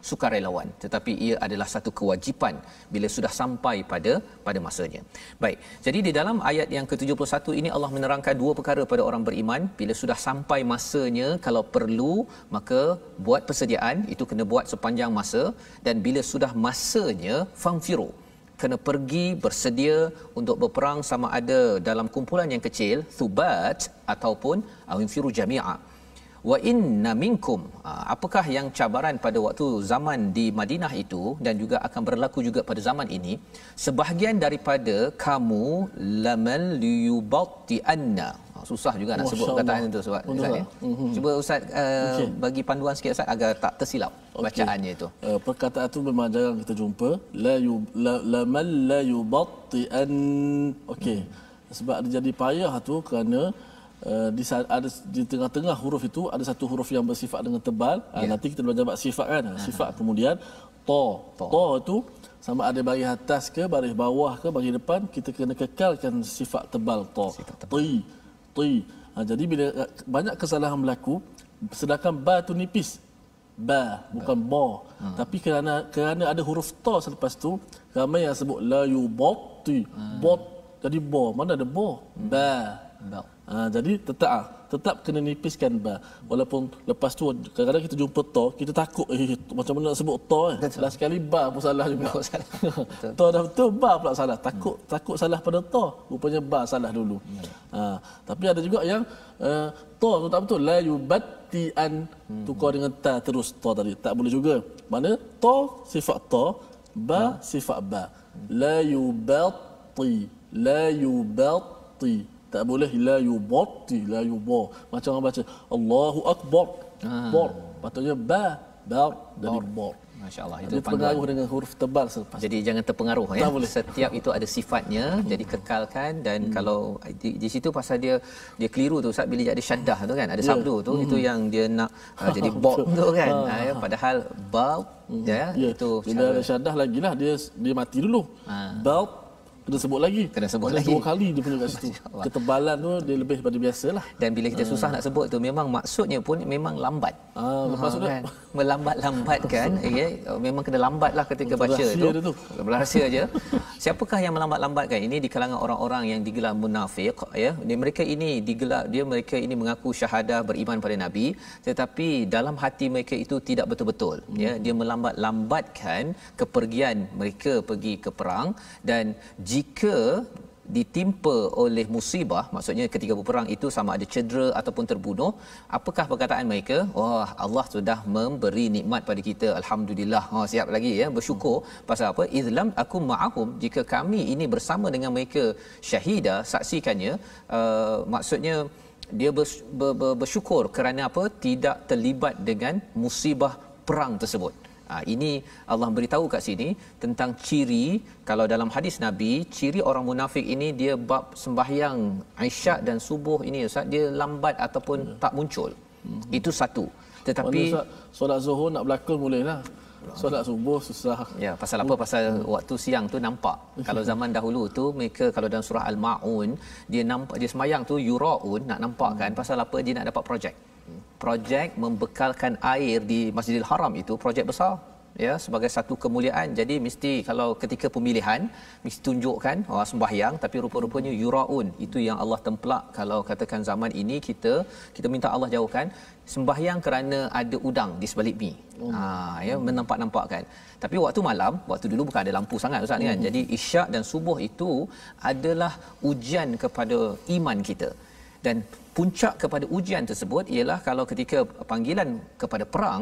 sukarelawan, tetapi ia adalah satu kewajipan bila sudah sampai pada masanya. Baik. Jadi di dalam ayat yang ke-71 ini Allah menerangkan dua perkara pada orang beriman. Bila sudah sampai masanya, kalau perlu maka buat persediaan, itu kena buat sepanjang masa, dan bila sudah masanya famfiru, kena pergi bersedia untuk berperang, sama ada dalam kumpulan yang kecil thubat ataupun awinfiru jami'a. Wa inna minkum, apakah yang cabaran pada waktu zaman di Madinah itu dan juga akan berlaku juga pada zaman ini, sebahagian daripada kamu lamal liyubatti anna. Susah juga nak sebut perkataan itu sebab Ustaz ya. Cuba Ustaz bagi panduan sikit Ustaz agar tak tersilap bacaannya itu. Perkataan itu memang jarang kita jumpa, lamal la yubatti an. Okey. Sebab dia jadi payah tu kerana di tengah-tengah huruf itu ada satu huruf yang bersifat dengan tebal. Nanti kita belajar bab sifat kan. Sifat, kemudian ta itu sama ada baris atas ke baris bawah ke baris depan, kita kena kekalkan sifat tebal ta. Ti. Jadi bila banyak kesalahan berlaku, sedangkan ba tu nipis, ba bukan ba. Tapi kerana ada huruf ta selepas tu, ramai yang sebut la yubatti, bot jadi ba. Mana ada ba? Ba. Jadi tetap kena nipiskan ba. Walaupun lepas tu kadang-kadang kita jumpa ta, kita takut macam mana nak sebut ta last sekali ba pun salah juga. Ta dah betul, ba pula salah. Takut salah pada ta, rupanya ba salah dulu. Tapi ada juga yang ta tu tak betul, la yubatti an, tukar dengan ta terus ta tadi. Tak boleh juga. Mana ta sifat ta, ba sifat ba. La yubatti. Tak boleh la yubatti, la yuba. Macam orang baca Allahu Akbar. Bar. Patutnya ba dari bar. Masya-Allah, itu pengaruh dengan huruf tebal selepas. Jadi jangan terpengaruh ya. Setiap itu ada sifatnya, jadi kekalkan. Dan kalau di situ pasal dia keliru tu Ustaz, bila ada syaddah tu kan, ada sabdu tu, itu yang dia nak jadi bab tu kan. Padahal bab itu bila ada syaddah lagilah dia mati dulu. Bab kena sebut lagi. Dua kali dia punya kat situ. Ketebalan tu dia lebih daripada biasalah. Dan bila kita susah nak sebut tu, memang maksudnya pun memang lambat. Maksudnya kan? Melambat-lambatkan. Memang kena lambatlah ketika baca tu. Berahsia aja. Siapakah yang melambat-lambatkan? Ini di kalangan orang-orang yang digelar munafik ya. Mereka ini mengaku syahadah beriman pada Nabi, tetapi dalam hati mereka itu tidak betul-betul ya. Dia melambat-lambatkan kepergian mereka pergi ke perang. Dan jika ditimpa oleh musibah, maksudnya ketika berperang itu sama ada cedera ataupun terbunuh, apakah perkataan mereka? Wah, Allah sudah memberi nikmat pada kita, alhamdulillah. Siap lagi ya, bersyukur. Pasal apa? Izlam aku ma'ahum, jika kami ini bersama dengan mereka syahida, saksikannya, maksudnya dia bersyukur kerana apa? Tidak terlibat dengan musibah perang tersebut. Ini Allah beritahu kat sini tentang ciri, kalau dalam hadis Nabi, ciri orang munafik ini dia bab sembahyang Isyak dan subuh ini Ustaz, dia lambat ataupun tak muncul. Itu satu. Tetapi solat zuhur nak berlakon bolehlah. Solat subuh susah. Ya, pasal apa? Pasal waktu siang tu nampak. Kalau zaman dahulu tu mereka, kalau dalam surah Al-Maun, dia nampak, dia sembahyang tu yuraun, nak nampak kan, pasal apa? Dia nak dapat projek. Projek membekalkan air di Masjidil Haram itu projek besar. ya, sebagai satu kemuliaan. Jadi mesti kalau ketika pemilihan mesti tunjukkan orang sembahyang, tapi rupa-rupanya yuraun, itu yang Allah templak. Kalau katakan zaman ini kita minta Allah jauhkan sembahyang kerana ada udang di sebalik mi. Ya, menampak-nampakkan. Tapi waktu malam, waktu dulu bukan ada lampu sangat Ustaz kan. Jadi isyak dan subuh itu adalah ujian kepada iman kita. Dan puncak kepada ujian tersebut ialah kalau ketika panggilan kepada perang,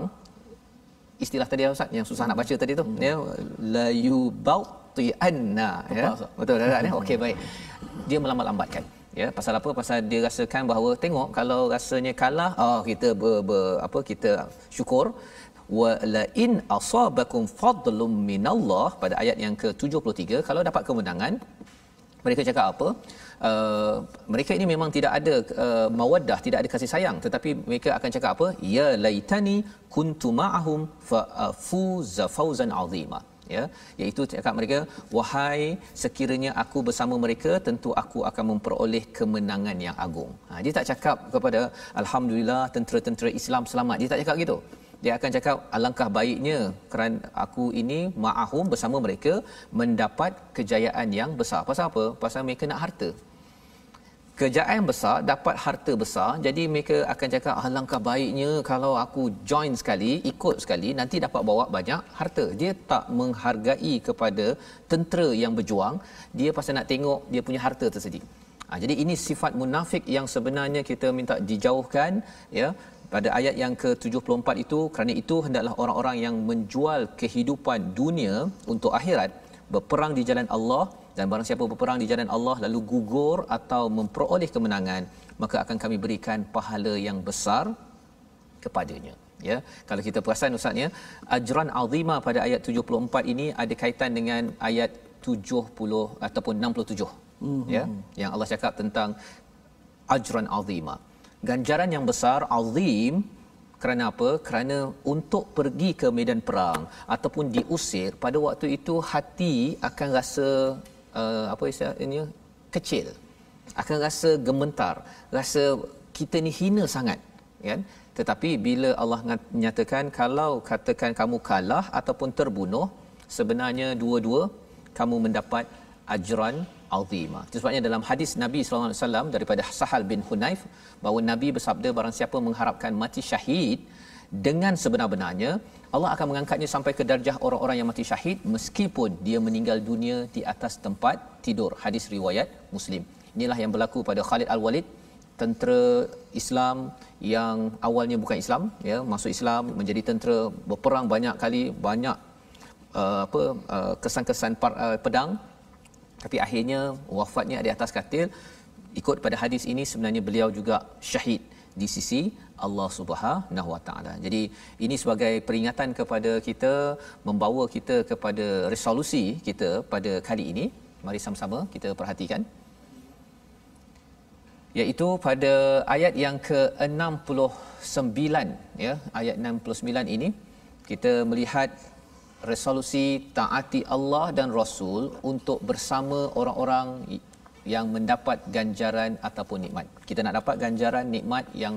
istilah tadi Ustaz yang susah nak baca tadi tu, ya, la yubti'anna, ya. Betul tak ya? Okey, baik. Dia melambat-lambatkan. Ya, pasal apa? Pasal dia rasakan bahawa tengok kalau rasanya kalah, kita kita syukur. Wa la in asabakum fadlum minallah, pada ayat yang ke-73, kalau dapat kemenangan, mereka cakap apa? Mereka ini memang tidak ada mawaddah, tidak ada kasih sayang, tetapi mereka akan cakap apa? Ya laitani kuntu ma'ahum fa afuza fawzan 'azima. Ya, iaitu cakap mereka, wahai sekiranya aku bersama mereka, tentu aku akan memperoleh kemenangan yang agung. Dia tak cakap kepada alhamdulillah tentera-tentera Islam selamat. Dia tak cakap gitu. Dia akan cakap alangkah baiknya kerana aku ini ma'ahum, bersama mereka, mendapat kejayaan yang besar. Pasal apa? Pasal mereka nak harta. Kejayaan besar, dapat harta besar, jadi mereka akan cakap alangkah baiknya kalau aku join sekali, ikut sekali, nanti dapat bawa banyak harta. Dia tak menghargai kepada tentera yang berjuang, dia pasal nak tengok dia punya harta tersedia. Jadi ini sifat munafik yang sebenarnya kita minta dijauhkan, ya. Pada ayat yang ke-74 itu, kerana itu hendaklah orang-orang yang menjual kehidupan dunia untuk akhirat berperang di jalan Allah, dan barang siapa berperang di jalan Allah lalu gugur atau memperoleh kemenangan, maka akan kami berikan pahala yang besar kepadanya. Ya, kalau kita perasan Ustaz, ya, ajran azima pada ayat 74 ini ada kaitan dengan ayat 70 ataupun 67. Ya, yang Allah cakap tentang ajran azima, ganjaran yang besar, azim. Kerana apa? Kerana untuk pergi ke medan perang ataupun diusir, pada waktu itu hati akan rasa apa istilahnya, kecil, akan rasa gemetar, rasa kita ni hina sangat, kan? Tetapi bila Allah menyatakan kalau katakan kamu kalah ataupun terbunuh, sebenarnya dua-dua kamu mendapat ajran azimah. Itu sebabnya dalam hadis Nabi sallallahu alaihi wasallam daripada Sahal bin Hunayf, bahawa Nabi bersabda, barang siapa mengharapkan mati syahid dengan sebenar-benarnya, Allah akan mengangkatnya sampai ke darjah orang-orang yang mati syahid meskipun dia meninggal dunia di atas tempat tidur. Hadis riwayat Muslim. Inilah yang berlaku pada Khalid Al-Walid, tentera Islam yang awalnya bukan Islam, ya, masuk Islam, menjadi tentera, berperang banyak kali, banyak kesan-kesan pedang, tapi akhirnya wafatnya di atas katil. Ikut pada hadis ini, sebenarnya beliau juga syahid di sisi Allah Subhanahu Wa Taala. Jadi ini sebagai peringatan kepada kita, membawa kita kepada resolusi kita pada kali ini. Mari sama-sama kita perhatikan, iaitu pada ayat yang ke-69, ya, ayat 69 ini kita melihat resolusi taati Allah dan Rasul untuk bersama orang-orang yang mendapat ganjaran ataupun nikmat. Kita nak dapat ganjaran nikmat yang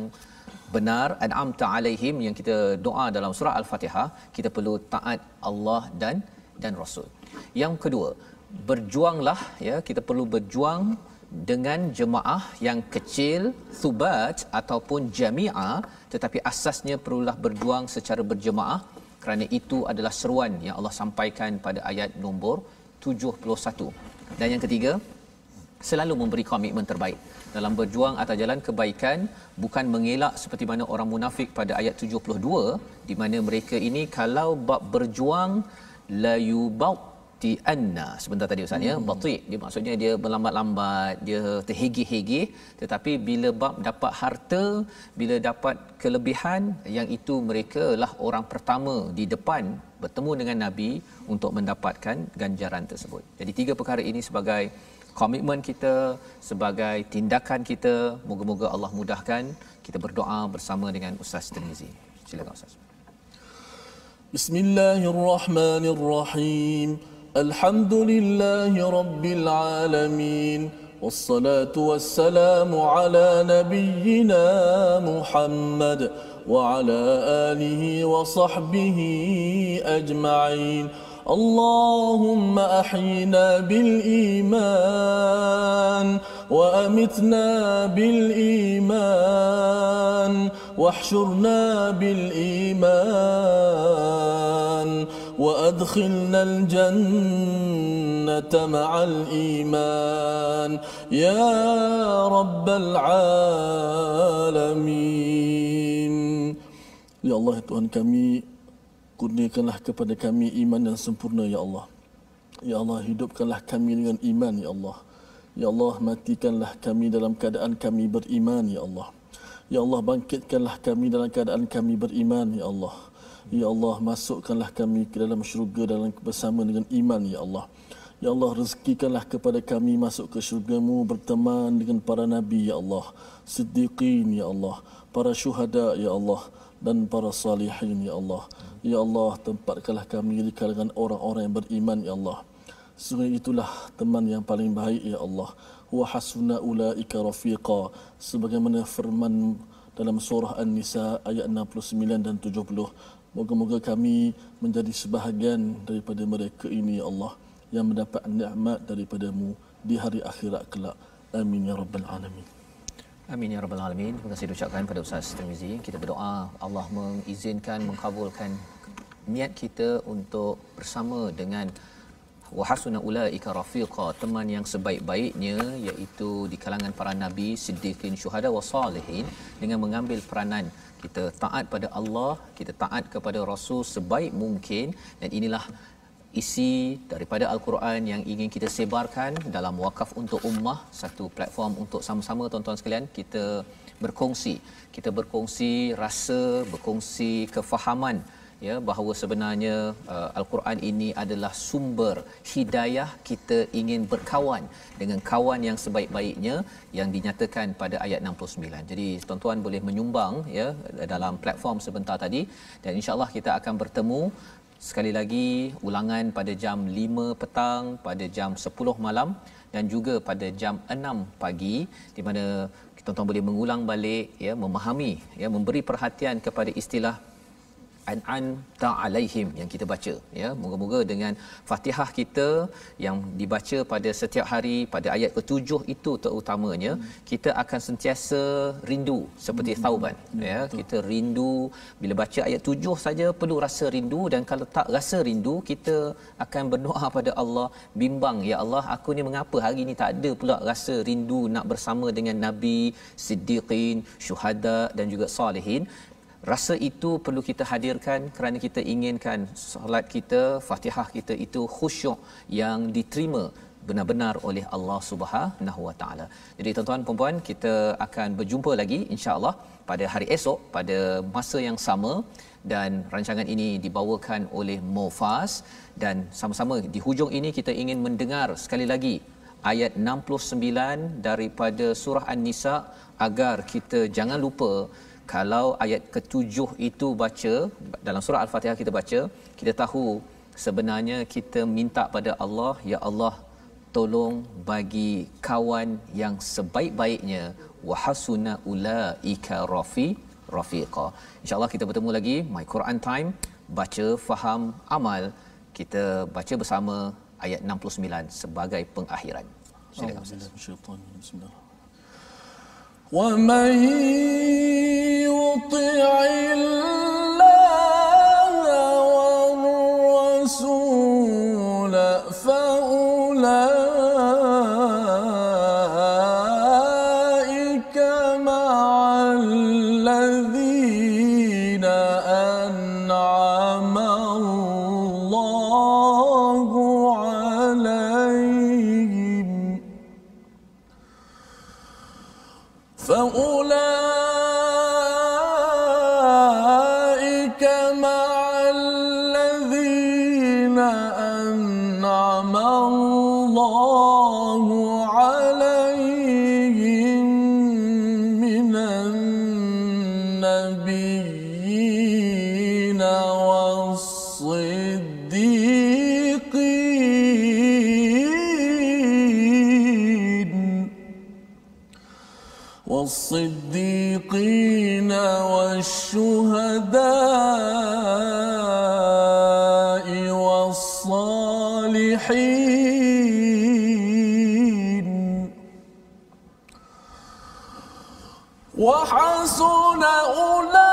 benar, an'amta alaihim, yang kita doa dalam surah Al-Fatihah, kita perlu taat Allah dan Rasul. Yang kedua, berjuanglah, ya, kita perlu berjuang dengan jemaah yang kecil, thubat ataupun jami'ah, tetapi asasnya perlulah berjuang secara berjemaah, kerana itu adalah seruan yang Allah sampaikan pada ayat nombor 71. Dan yang ketiga, selalu memberi komitmen terbaik dalam berjuang atas jalan kebaikan, bukan mengelak seperti mana orang munafik pada ayat 72, di mana mereka ini kalau bab berjuang la yubti'anna, sebentar tadi Ustaz, ya, bati', dia maksudnya dia berlambat-lambat, dia terhegeh-hegeh, tetapi bila bab dapat harta, bila dapat kelebihan, yang itu mereka lah orang pertama di depan bertemu dengan Nabi untuk mendapatkan ganjaran tersebut. Jadi tiga perkara ini sebagai komitmen kita, sebagai tindakan kita. Moga-moga Allah mudahkan. Kita berdoa bersama dengan Ustaz Tirmizi. Silakan Ustaz. Bismillahirrahmanirrahim. Alhamdulillahi rabbil alamin. والصلاة والسلام على نبينا محمد وعلى آله وصحبه أجمعين. اللهم أحينا بالإيمان وأمتنا بالإيمان واحشرنا بالإيمان وأدخلنا الجنة مع الإيمان يا رب العالمين. Ya Allah, Tuhan kami, kurniakanlah kepada kami iman yang sempurna ya Allah. Ya Allah, hidupkanlah kami dengan iman ya Allah. Ya Allah, matikanlah kami dalam keadaan kami beriman ya Allah. Ya Allah, bangkitkanlah kami dalam keadaan kami beriman ya Allah. Ya Allah, masukkanlah kami ke dalam syurga dalam bersama dengan iman ya Allah. Ya Allah, rezekikanlah kepada kami masuk ke syurga-Mu berteman dengan para nabi ya Allah, siddiqin ya Allah, para syuhada ya Allah, dan para salihin ya Allah. Ya Allah, tempatkanlah kami di kalangan orang-orang yang beriman ya Allah. Sungguh itulah teman yang paling baik ya Allah. Wa hasuna ulaika rafiqa, sebagaimana firman dalam surah An-Nisa ayat 69 dan 70. Moga-moga kami menjadi sebahagian daripada mereka ini ya Allah, yang mendapat nikmat daripada-Mu di hari akhirat kelak. Amin ya rabbal alamin. Amin ya rabbal alamin. Terima kasih diucapkan pada Ustaz Tirmizi. Kita berdoa Allah mengizinkan, mengkabulkan niat kita untuk bersama dengan wa hasuna ulaika rafiqa, teman yang sebaik-baiknya, iaitu di kalangan para nabi, siddiqin, syuhada wa salihin, dengan mengambil peranan kita taat pada Allah, kita taat kepada Rasul sebaik mungkin. Dan inilah isi daripada Al-Quran yang ingin kita sebarkan dalam Wakaf untuk Ummah, satu platform untuk sama-sama tuan-tuan sekalian kita berkongsi rasa, berkongsi kefahaman ya, bahawa sebenarnya Al-Quran ini adalah sumber hidayah. Kita ingin berkawan dengan kawan yang sebaik-baiknya yang dinyatakan pada ayat 69. Jadi tuan-tuan boleh menyumbang ya dalam platform sebentar tadi, dan insya-Allah kita akan bertemu sekali lagi ulangan pada jam 5 petang, pada jam 10 malam dan juga pada jam 6 pagi, di mana tuan-tuan boleh mengulang balik ya, memahami ya, memberi perhatian kepada istilah an'amta alaihim yang kita baca ya. Moga-moga dengan Fatihah kita yang dibaca pada setiap hari pada ayat ke-7 itu terutamanya, kita akan sentiasa rindu seperti Thauban ya. Kita rindu bila baca ayat 7 saja, perlu rasa rindu, dan kalau tak rasa rindu, kita akan berdoa pada Allah, bimbang, ya Allah, aku ni mengapa hari ni tak ada pula rasa rindu nak bersama dengan nabi, siddiqin, syuhada dan juga salihin. Rasa itu perlu kita hadirkan kerana kita inginkan solat kita, Fatihah kita itu khusyuk yang diterima benar-benar oleh Allah Subhanahu Wa Taala. Jadi tuan-tuan puan-puan, kita akan berjumpa lagi insya-Allah pada hari esok pada masa yang sama, dan rancangan ini dibawakan oleh Mufas, dan sama-sama di hujung ini kita ingin mendengar sekali lagi ayat 69 daripada surah An-Nisa, agar kita jangan lupa. Kalau ayat ke-7 itu baca dalam surah Al-Fatihah, kita baca, kita tahu sebenarnya kita minta pada Allah, ya Allah, tolong bagi kawan yang sebaik-baiknya, wa hasuna ulaika rafiqa. Insya-Allah kita bertemu lagi My Quran Time, baca, faham, amal. Kita baca bersama ayat 69 sebagai pengakhiran. Silakan Ustaz. ومن يطع الله والرسول فأولئك مع الذين أنعم الله عليهم فأولئك مع الذين أنعم الله عليهم من النبيين والصديقين والصديقين والشهداء والصالحين وحسن أولئك